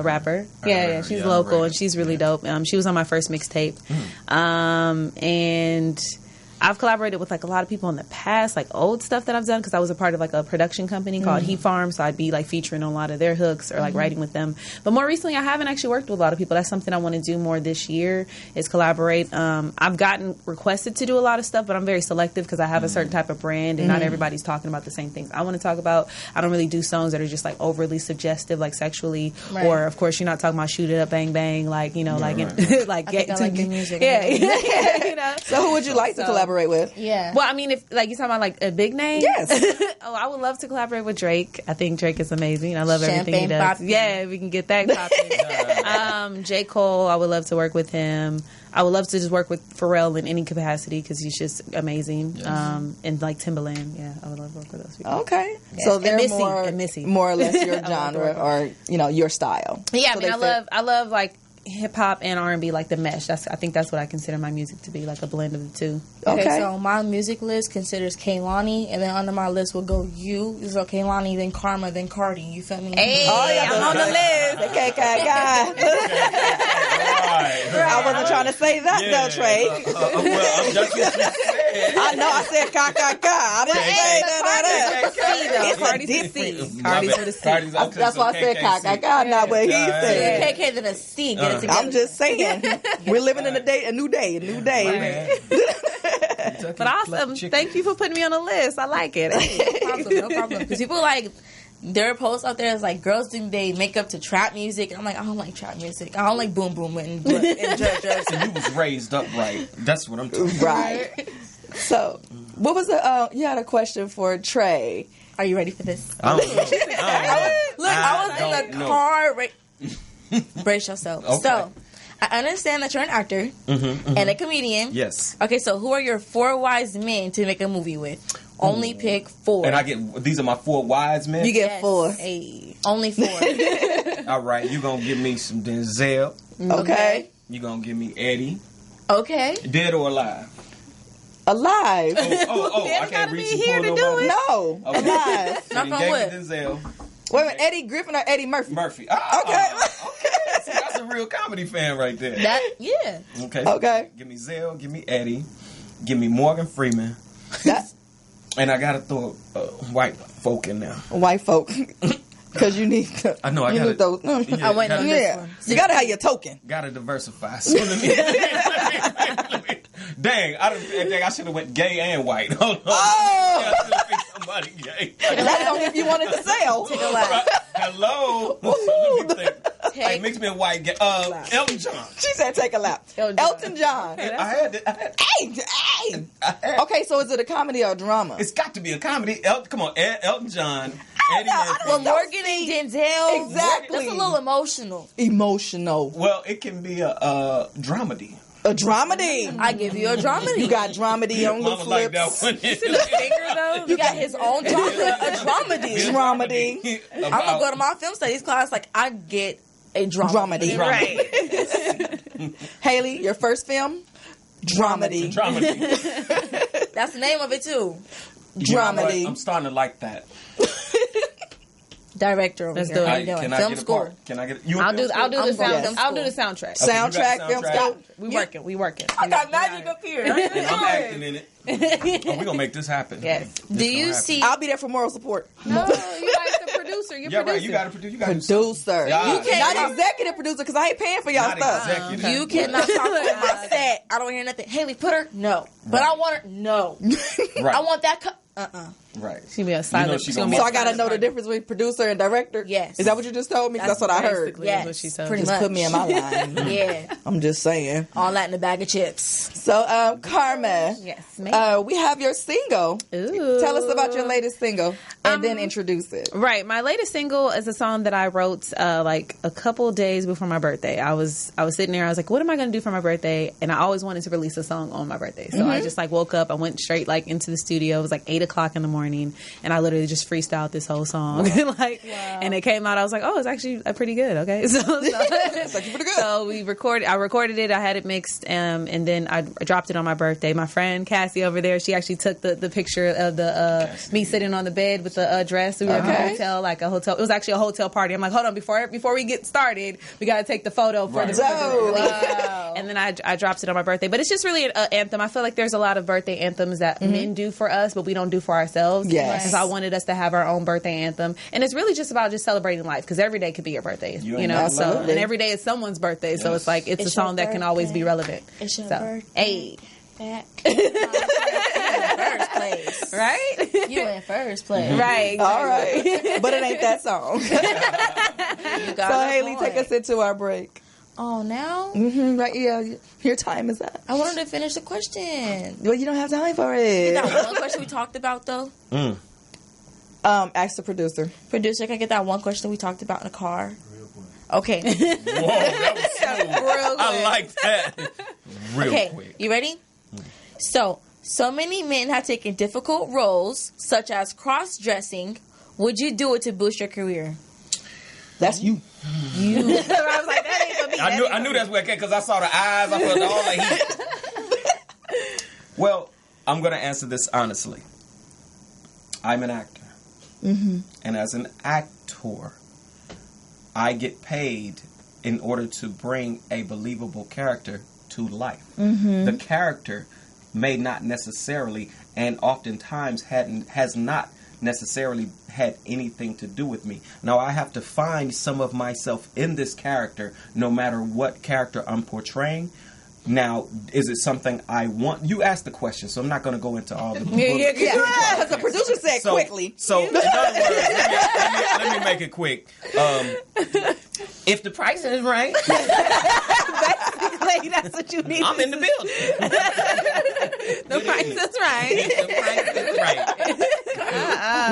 rapper. She's local and she's really dope. She was on my first mixtape, and I've collaborated with like a lot of people in the past, like old stuff that I've done because I was a part of like a production company called Heat Farm, so I'd be like featuring on a lot of their hooks or like writing with them. But more recently, I haven't actually worked with a lot of people. That's something I want to do more this year is collaborate. I've gotten requested to do a lot of stuff, but I'm very selective because I have a certain type of brand and not everybody's talking about the same things I want to talk about. I don't really do songs that are just like overly suggestive, like sexually, or of course you're not talking about shoot it up, bang bang, like you know, like get to good music. you know. So who would you like to collaborate with? Yeah. Well, I mean, if like you're talking about like a big name, Yes. I would love to collaborate with Drake. I think Drake is amazing. I love everything he Champagne does. poppin'. Yeah, we can get that popping. J. Cole, I would love to work with him. I would love to just work with Pharrell in any capacity because he's just amazing. Yes. And like Timbaland, I would love to work with those people. Okay, Yeah. so they're Missy. more or less your genre or your style. Yeah, So I mean, I love like hip hop and R&B, like the mesh. I think that's what I consider my music to be, like a blend of the two. Okay, so my music list considers Kehlani, and then under my list will go you. So Kehlani, then Karma, then Cardi. You feel me? Hey, I'm on the list. Okay, I wasn't trying to say that though, Trey. Well, I'm just I know I said ka. I didn't say that. It's Cardi's with a C. Cardi's with a C. That's why I said ka. Not what he said. KK then a C. Get it together. I'm just saying, we're living in a new day. But awesome. Thank you for putting me on the list. I like it. No problem. Because people like their posts out there is like girls think they make up to trap music. And I'm like, I don't like trap music. I don't like boom boom and Jersey. So you was raised up right. That's what I'm talking about. Right. So, what was the? You had a question for Trey. Are you ready for this? I don't know. I was in the car. Brace yourself. Okay. So, I understand that you're an actor and a comedian. Yes. Okay, so who are your 4 wise men to make a movie with? Only pick 4. And these are my 4 wise men? You get 4. Hey, only 4. All right, you're going to give me some Denzel. Okay. You're going to give me Eddie. Okay. Dead or alive? Alive. Oh, I can't reach and pull nobody? No. Okay. Alive. So you gave me Denzel. Wait a minute, Eddie Griffin or Eddie Murphy? Murphy. Okay. See, that's a real comedy fan right there. Yeah. Okay. Give me Zell, give me Eddie, give me Morgan Freeman. And I gotta throw white folk in there. White folk. Because you need to. I know, I got those. I went on this one. You gotta have your token. Gotta diversify. So dang, I should have went gay and white. Hold on. Oh! I should have picked somebody gay. That's only if you wanted to sell. Take a lap. Hello. So let me think. Hey, mix me a white gay. Elton John. She said take a lap. Elton John. I had Hey. Okay, so is it a comedy or a drama? It's got to be a comedy. Come on, Elton John. Eddie Murphy. Well, Morgan and Denzel. Exactly. That's a little emotional. Emotional. Well, it can be a dramedy. A dramedy. I give you a dramedy. You got dramedy on the Mama like that flips. one. Finger though. You got his own drama. A dramedy. Dramedy. I'm gonna go to my film studies class. Like I get a dramedy. Right. Haley, your first film? Dramedy. Dramedy. That's the name of it too. Dramedy. I'm starting to like that. Director over Let's here. do it. How you doing? Can I Film get a score. part? Can I get? You I'll do the I'm going I'll do the to soundtrack. Soundtrack, film soundtrack. score. We working. I got magic up here. And I'm acting in it. We're gonna make this happen. Yes. Do you see? I'll be there for moral support. No, you guys the producer. You're Yeah, producer. right. You gotta produce. You gotta Producer. Yeah. You can't- Not executive producer because I ain't paying for y'all Not stuff. executive. You cannot talk on my set. I don't hear nothing. Haley, put her. No, but I want her. No, Right. I want that. Right. She be a silent. she she's gonna gonna be So a I gotta silent know the partner. difference between producer and director? Yes. Is that what you just told me? 'Cause that's what I heard. Basically Yes, what she told pretty me. Just much. put me in my line. Yeah, I'm just saying. all that in a bag of chips. So, Carmen. Yes, ma'am. We have your single. Ooh. Tell us about your latest single and then introduce it. Right, my latest single is a song that I wrote like a couple days before my birthday. I was sitting there. I was like, "What am I going to do for my birthday?" And I always wanted to release a song on my birthday. So I just like woke up. I went straight like into the studio. It was like 8:00 in the morning. morning, and I literally just freestyled this whole song. And it came out. I was like, oh, it's actually pretty good. Okay, so It's actually pretty good. So I recorded it. I had it mixed, and then I dropped it on my birthday. My friend Cassie over there, she actually took the picture of the me sitting on the bed with the dress. We were at a hotel. It was actually a hotel party. I'm like, hold on, before we get started, we got to take the photo for the wow. And then I dropped it on my birthday. But it's just really an anthem. I feel like there's a lot of birthday anthems that men do for us, but we don't do for ourselves. Yes. So I wanted us to have our own birthday anthem, and it's really just about just celebrating life, because every day could be your birthday. You know, so and every day is someone's birthday. So it's like it's a song that can always be relevant. It's your birthday. Hey. Back. First place. Right? You in first place. Right. Exactly. All right. But it ain't that song. So, Haley, take us into our break. Oh, now? Mm-hmm, right, yeah. Your time is up. I wanted to finish the question. Well, you don't have time for it. That one question we talked about, though? Ask the producer. Producer, can I get that one question we talked about in the car? Okay. Whoa, that was smooth. I like that. Real quick. You ready? So many men have taken difficult roles, such as cross-dressing. Would you do it to boost your career? That's you. You. I was like, that ain't gonna be. I knew that's where it came, because I saw the eyes. I felt all the heat. Well, I'm going to answer this honestly. I'm an actor. Mm-hmm. And as an actor, I get paid in order to bring a believable character to life. Mm-hmm. The character may not necessarily, and oftentimes has not necessarily had anything to do with me. Now, I have to find some of myself in this character, no matter what character I'm portraying. Now, is it something I want? You asked the question, so I'm not going to go into all the... Because the producer said quickly. So, in other words, let me make it quick. If the price is right... Basically, that's what you need. I'm in the building. The price is right. The price is right.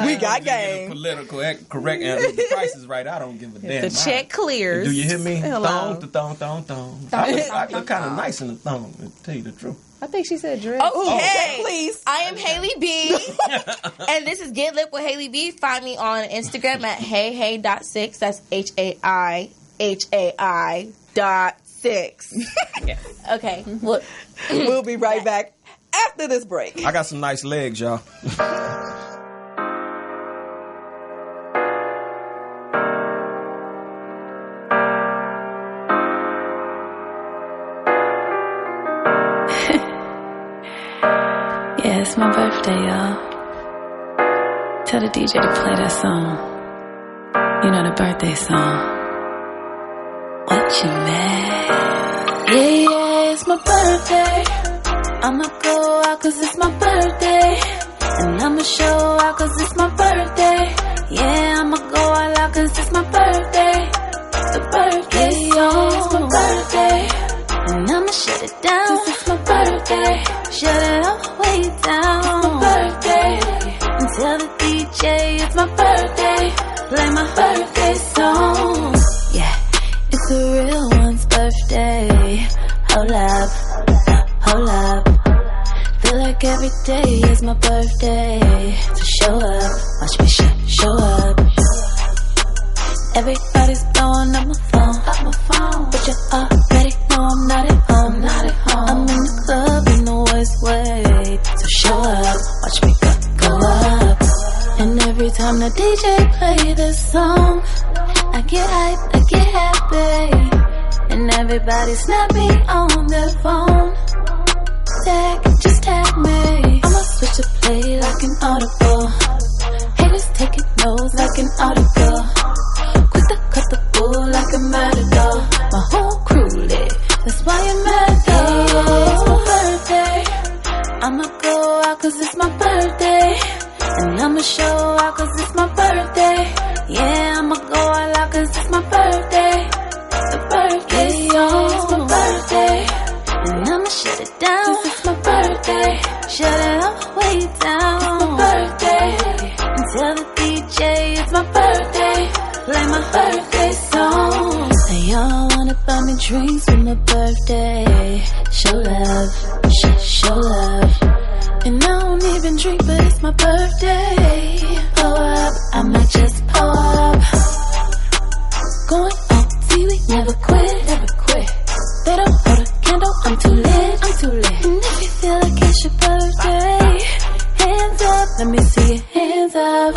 We got game. Political correct answer. The price is right. I don't give a damn. The check clears. Do you hear me? Hello. Thong. I look kind of nice in the thong, to tell you the truth. I think she said dress. Okay. Please. I am Haley B. And this is Get Lit with Haley B. Find me on Instagram at heyhey.6. That's HAIHAI.6. Okay. Look. We'll be right back after this break. I got some nice legs, y'all. Yeah, it's my birthday, y'all. Tell the DJ to play that song. You know, the birthday song. What you mad? Yeah, it's my birthday. I'ma go out 'cause it's my birthday. And I'ma show out 'cause it's my birthday. Yeah, I'ma go all out 'cause it's my birthday. The birthday song. It's my birthday. And I'ma shut it down 'cause it's my birthday. Shut it all the way down. It's my birthday. And tell the DJ it's my birthday. Play my birthday song. Yeah, it's a real one's birthday. Hold up, hold up. Feel like every day is my birthday. So show up, watch me show up. Everybody's blowing up my phone. But you already know I'm not at home. I'm in the club in the West Way. So show up, watch me go up. And every time the DJ play this song, I get hype, I get happy. And everybody snap me on their phone. Just tag me. I'ma switch to play like an audible. Haters taking notes like an article. Quick to cut the bull like a matador. My whole crew lit, that's why I'm mad though. It's my birthday. I'ma go out 'cause it's my birthday. And I'ma show out 'cause it's my birthday. Yeah, I'ma go all out 'cause it's my birthday. The birthday song. It's my birthday. And I'ma shut it down 'cause it's my birthday. Shut it all the way down. It's my birthday. And tell the DJ it's my birthday. Play my birthday song. Say y'all wanna buy me drinks for my birthday. Show love, show love. And I don't even drink, but it's my birthday. Pour up, I might just pour up. Going on TV, never quit, never quit. They don't hold a candle, I'm too lit, I'm too lit. And if you feel like it's your birthday, hands up, let me see your hands up.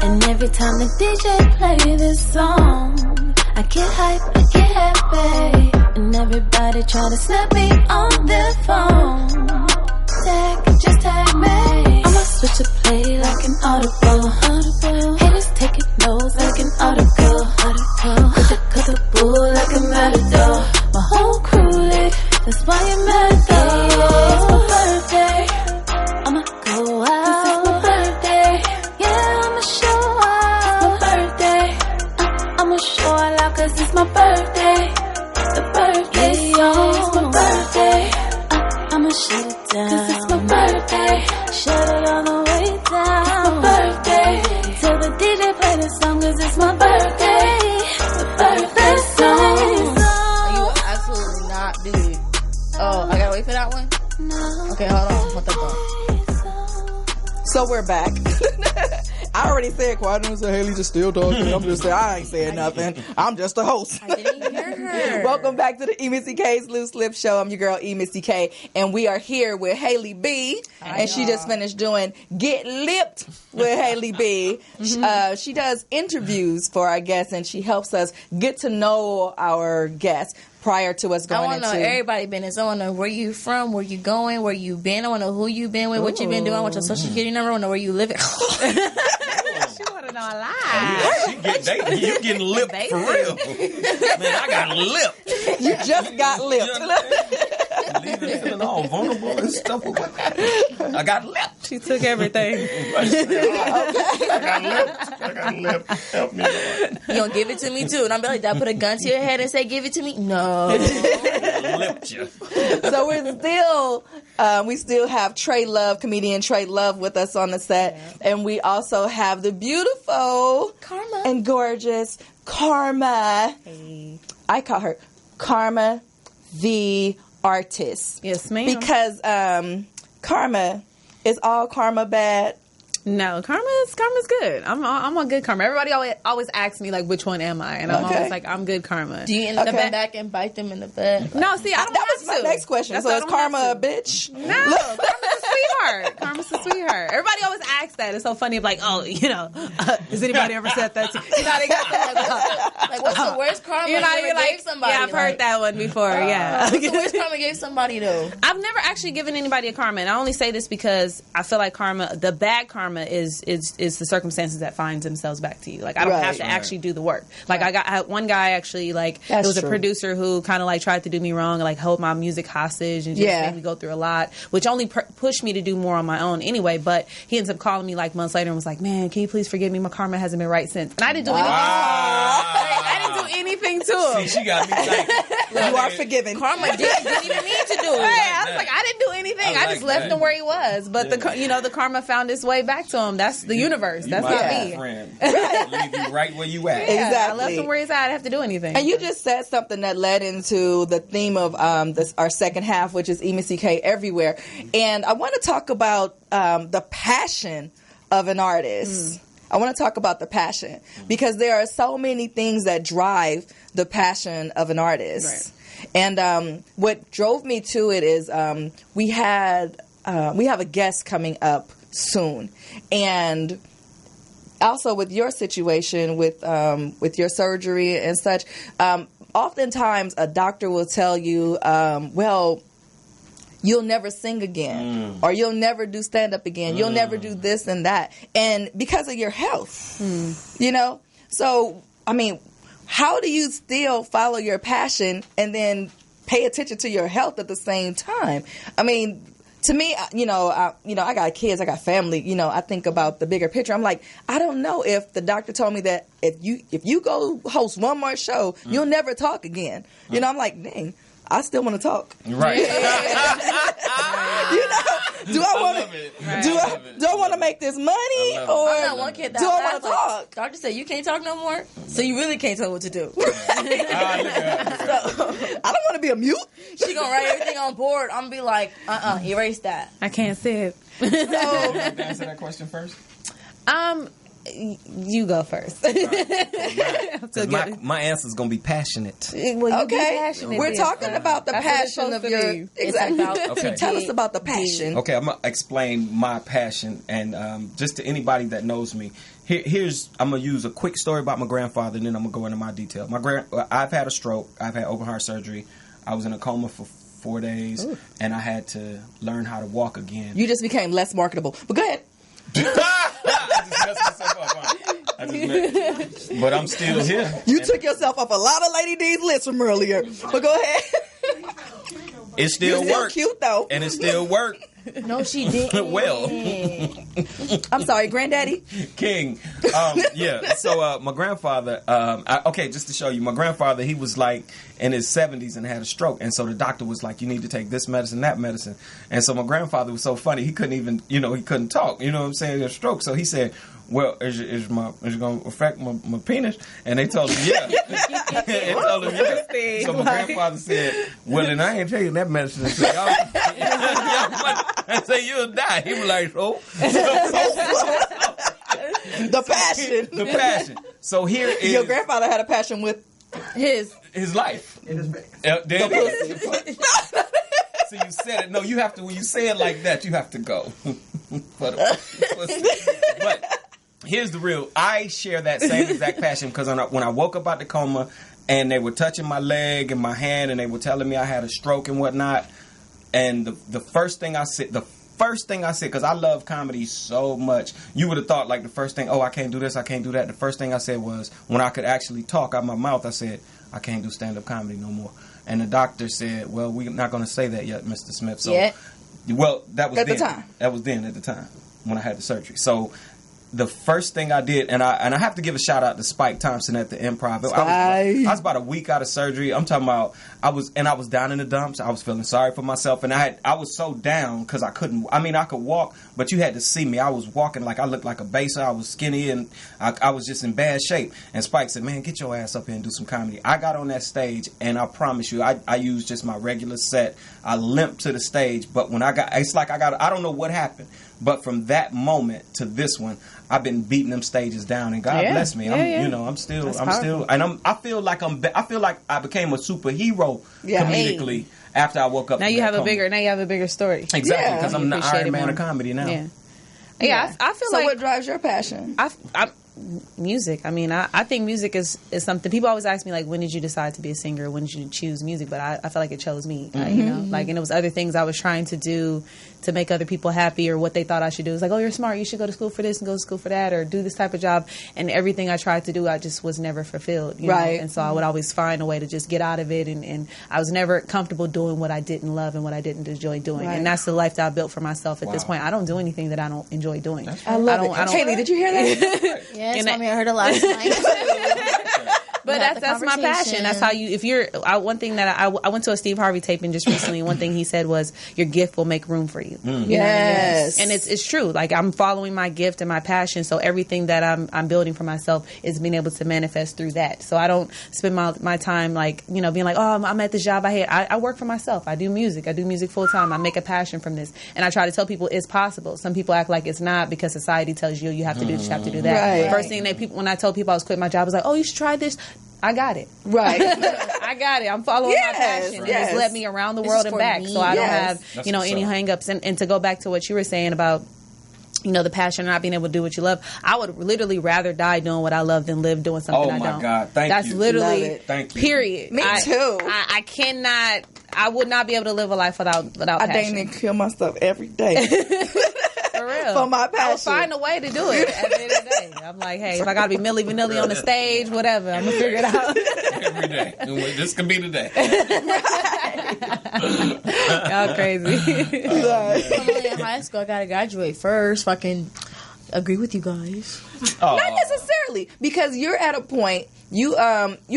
And every time the DJ play this song, I get hype, I get happy. And everybody try to snap me on their phone. Just tag me. I'ma switch to play like an audible. Haters taking notes like an article. Cut the bull like a matador. My whole crew lit, that's why you're mad though. It's my birthday, I'ma go out. This is my birthday, yeah, I'ma show out. It's my birthday, I'ma show all out 'cause it's my birthday. The birthday song, it's my birthday. I'ma shut it down 'cause it's my birthday. Shut it all the way down. It's my birthday. Tell the DJ play the song 'cause it's my birthday. The birthday song. You will absolutely not do it. Oh, I gotta wait for that one? No. Okay, hold on. What the fuck? So we're back. I already said, well, I didn't say Haley just still talking. I'm just saying, I ain't saying nothing. I'm just a host. I didn't hear her. Welcome back to the EMIssyK's Loose Lip Show. I'm your girl, EMIssyK, and we are here with Haley B. And she just finished doing Get Lipped with Haley B. She does interviews for our guests, and she helps us get to know our guests prior to us going into. I want to know everybody business. I want to know where you from, where you going, where you been. I want to know who you been with, what you been doing. I want your social security number. I want to know where you living. She want to know a lot. You getting lipped for real. Man, I got lipped. You just got lipped. Leaving feeling all vulnerable and stuff. I got lipped. She took everything. I got lipped. Help me, Lord. You gonna give it to me too? And I'm like, did I put a gun to your head and say, give it to me? No. Lipped you. So we still have TreLuv, comedian TreLuv, with us on the set, and we also have the beautiful Karma and gorgeous Karma. Hey. I call her Karma the artist. Yes, ma'am. Because Karma, is all karma bad? No, karma's good. I'm a good karma. Everybody always asks me like, which one am I? And I'm always like, I'm good karma. Do you end up coming back and bite them in the butt? No, see, I don't that was my next question. That's so is karma a bitch? No, Karma's a sweetheart. Karma's a sweetheart. Everybody always asks that. It's so funny. Like, oh, has anybody ever said that to you? You know, they got like, what's the worst karma you you're like, gave somebody? Yeah, I've heard that one before. Yeah. What's the worst karma you gave somebody though? I've never actually given anybody a karma, and I only say this because I feel like the bad karma is the circumstances that finds themselves back to you. Like, I don't have to actually do the work. Like, I had one guy actually, like, it was a producer who kind of like tried to do me wrong and like hold my music hostage and just made me go through a lot, which only pushed me to do more on my own anyway. But he ends up calling me like months later and was like, man, can you please forgive me? My karma hasn't been right since. And I didn't do anything. I didn't do anything to him. See, she got me like, you are forgiven. Karma didn't even mean to do it. I was like, I didn't do anything. I just left him where he was. But the karma found its way back to him. That's the universe. That's not me. Friend. Leave you right where you at. Exactly. I left him where he's at. I didn't have to do anything. And you just said something that led into the theme of our second half, which is EMIssyK everywhere. And I want to talk about the passion of an artist. I want to talk about the passion because there are so many things that drive the passion of an artist. Right. And what drove me to it is we have a guest coming up soon, and also with your situation with your surgery and such, oftentimes a doctor will tell you, well, you'll never sing again, or you'll never do stand-up again. You'll never do this and that. And because of your health, So, I mean, how do you still follow your passion and then pay attention to your health at the same time? I mean, to me, I got kids, I got family. I think about the bigger picture. I'm like, I don't know if the doctor told me that if you go host one more show, you'll never talk again. I'm like, dang, I still want to talk. Right. Do I want to make this money, or I got one kid that do I want to talk? Doctor said you can't talk no more, so you really can't tell what to do. I don't want to be a mute? She gonna write everything on board. I'm gonna be like, erase that. I can't say it. You want to answer that question first? You go first. My answer is going to be passionate. Well, Okay, we're talking about the passion of your. Exactly. Okay. Tell us about the passion. Okay, I'm gonna explain my passion, and just to anybody that knows me, here's I'm gonna use a quick story about my grandfather, and then I'm gonna go into my detail. I've had a stroke. I've had open heart surgery. I was in a coma for 4 days, and I had to learn how to walk again. You just became less marketable. But go ahead. I just messed myself up. Huh? But I'm still here. You took yourself off a lot of Lady D's list from earlier. But go ahead. It still worked. Cute though, and it still worked. No, she didn't. Well, I'm sorry, Granddaddy King. Yeah. So my grandfather. Just to show you, my grandfather, he was like in his 70s and had a stroke, and so the doctor was like, "You need to take this medicine, that medicine." And so my grandfather was so funny, he couldn't even, he couldn't talk. You know what I'm saying? A stroke. So he said, "Well, is it going to affect my penis?" And they told him, "Yeah." They told him, "Yeah." So my grandfather said, "Well, then I ain't taking that medicine." And say, I say, "You'll die." He was like, "Oh." The passion. The passion. So here is your grandfather had a passion with his life. So you said it. No, you have to. When you say it like that, you have to go. But here's the real. I share that same exact passion because when I woke up out the coma and they were touching my leg and my hand and they were telling me I had a stroke and whatnot, and the first thing I said, because I love comedy so much, you would have thought like the first thing, I can't do this, I can't do that. The first thing I said was, when I could actually talk out my mouth, I said, I can't do stand-up comedy no more. And the doctor said, well, we're not going to say that yet, Mr. Smith. So, well, that was at then. The time. That was then at the time when I had the surgery. So the first thing I did, and I have to give a shout out to Spike Thompson at the Improv. I was about a week out of surgery. I'm talking about I was down in the dumps. I was feeling sorry for myself, and I was so down because I couldn't. I mean, I could walk, but you had to see me. I was walking like I looked like a baser. I was skinny, and I was just in bad shape. And Spike said, "Man, get your ass up here and do some comedy." I got on that stage, and I promise you, I used just my regular set. I limped to the stage, but when I don't know what happened. But from that moment to this one, I've been beating them stages down, and God bless me. I'm still, and I feel like I became a superhero comedically after I woke up. Now you have a bigger story. Exactly, because I'm the Iron Man of comedy now. Yeah, I feel so like. So what drives your passion? Music. I mean, I think music is something. People always ask me, like, when did you decide to be a singer? When did you choose music? But I feel like it chose me, and it was other things I was trying to do to make other people happy, or what they thought I should do. It's like, oh, you're smart, you should go to school for this and go to school for that, or do this type of job. And everything I tried to do, I just was never fulfilled. You know? And so I would always find a way to just get out of it. And I was never comfortable doing what I didn't love and what I didn't enjoy doing. And that's the life that I built for myself at this point. I don't do anything that I don't enjoy doing. I love it. Kaylee, did you hear that? Yes, I heard it last night. But that's my passion. That's how one thing that I went to a Steve Harvey taping just recently, and one thing he said was, your gift will make room for you. Yes. And it's true. Like, I'm following my gift and my passion, so everything that I'm building for myself is being able to manifest through that. So I don't spend my time being like, oh, I'm at this job I hate. I work for myself. I do music. I do music full time. I make a passion from this. And I try to tell people it's possible. Some people act like it's not because society tells you have to do this, you have to do that. Right. First thing when I told people I was quitting my job, I was like, oh, you should try this. I got it. Right. I got it. I'm following my passion. And it's led me around the world and back. So I don't have, any hang-ups. And to go back to what you were saying about, the passion of not being able to do what you love, I would literally rather die doing what I love than live doing something I don't. Oh, my God. Thank you. That's literally, Thank you. Period. Me too. I cannot, I would not be able to live a life without passion. I dang and kill myself every day. For real. For my passion. I would find a way to do it at the end of the day. I'm like, hey, if I got to be Milli Vanilli on the stage, whatever, I'm going to figure it out. Every day. This could be the day. Y'all crazy. I'm only in high school. I got to graduate first. Fucking agree with you guys. Not necessarily, because you're at a point, you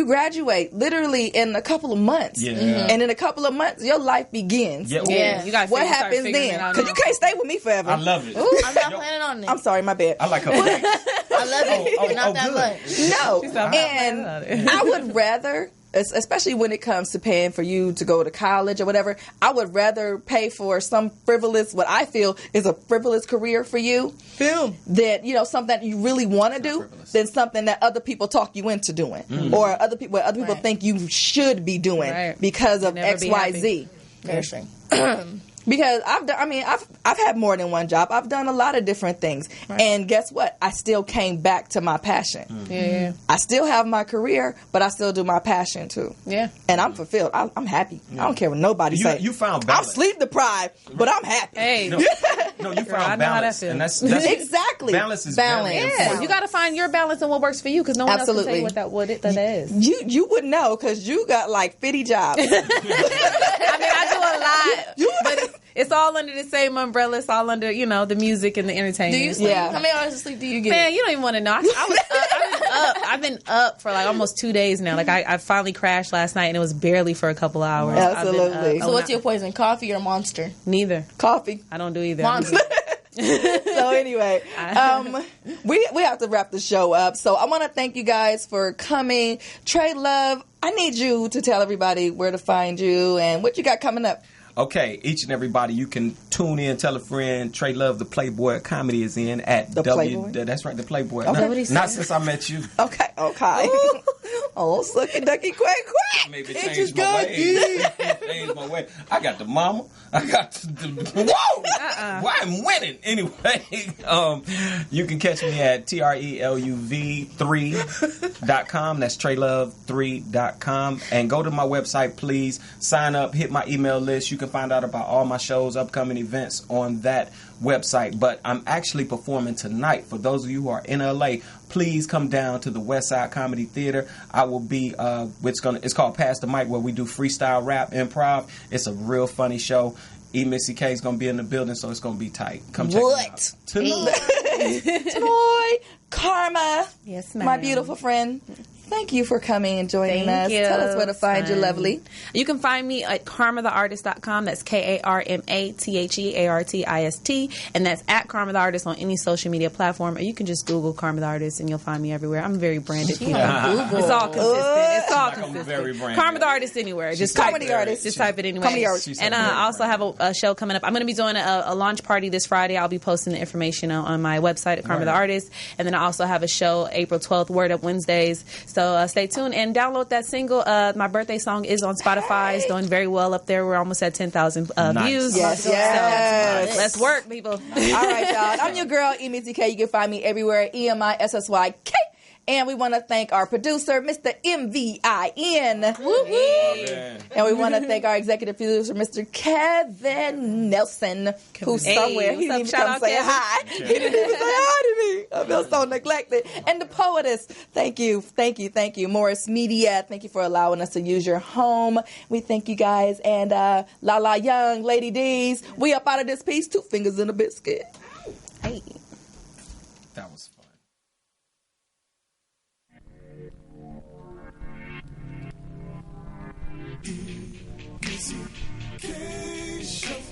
graduate literally in a couple of months. And in a couple of months your life begins. You guys, what happens then? Because you can't stay with me forever. I love it. Ooh, I'm not planning on it. I'm sorry, my bad. I like her. I love it, but not that much. No, and I would rather especially when it comes to paying for you to go to college or whatever, I would rather pay for some frivolous, what I feel is a frivolous career for you, that, you know, something that you really want to do, than something that other people talk you into doing, or other people think you should be doing because of X, Y, Z. Because I've had more than one job. I've done a lot of different things. And guess what? I still came back to my passion. Yeah. I still have my career, but I still do my passion too. Yeah. And I'm fulfilled. I'm happy. I don't care what nobody say. You found balance. I'm sleep deprived, but I'm happy. Hey. No, you found balance. And that's exactly. Balance is very important. You got to find your balance and what works for you, because no one else can tell you what it is. You would know, because you got like 50 jobs. I mean, I do a lot, but it's all under the same umbrella. It's all under, you know, the music and the entertainment. Do you sleep? How many hours of sleep do you get? Man, you don't even want to know. I've been up for like almost 2 days now. Like I finally crashed last night, and it was barely for a couple of hours. Absolutely. So what's your poison, coffee or Monster? Neither. Coffee. I don't do either. Monster. So anyway, we have to wrap the show up. So I want to thank you guys for coming. TreLuv, I need you to tell everybody where to find you and what you got coming up. Okay, each and everybody, you can tune in, tell a friend. TreLuv, the Playboy Comedy, is in at the Playboy. That's right, the Playboy. Okay. Not since I met you. Okay. Oh, sucky ducky quack quack. Maybe change my way. Change my way. I got the mama. I got the whoa. Why I'm winning anyway. You can catch me at TreLuv3.com. That's TreLuv3.com. And go to my website, please. Sign up. Hit my email list. You can find out about all my shows, upcoming events on that website. But I'm actually performing tonight. For those of you who are in LA, please come down to the West Side Comedy Theater. I will be it's called Pass the Mic, where we do freestyle rap improv. It's a real funny show. EMIssyK's gonna be in the building, so it's gonna be tight. Come check it out. Tonight. Karma. Yes, ma'am. My beautiful friend. Thank you for coming and joining us. Thank you. Tell us where to find you, lovely. You can find me at karmatheartist.com. That's KarmaTheArtist. And that's at Karma the Artist on any social media platform. Or you can just Google Karma the Artist and you'll find me everywhere. I'm very branded. It's all consistent. Very branded. Karma the Artist anywhere. Just type it. Artist. Just type it anywhere. Comedy Artist. And I also have a show coming up. I'm going to be doing a launch party this Friday. I'll be posting the information on my website at Karma the Artist. And then I also have a show April 12th, Word Up Wednesdays. So stay tuned and download that single. My birthday song is on Spotify. It's doing very well up there. We're almost at 10,000 views. Yes. So, let's work, people. All right, y'all. I'm your girl, EMIssyK. You can find me everywhere, EMIssyK. And we want to thank our producer, Mr. MVIN. And we want to thank our executive producer, Mr. Kevin Nelson, who's somewhere. He didn't even come say hi. He didn't even say hi to me. I feel so neglected. And the poetess, thank you. Morris Media, thank you for allowing us to use your home. We thank you guys. And La Young, Lady D's, we up out of this piece, 2 fingers in a biscuit. Hey. That was fun. EMIssyK's Show.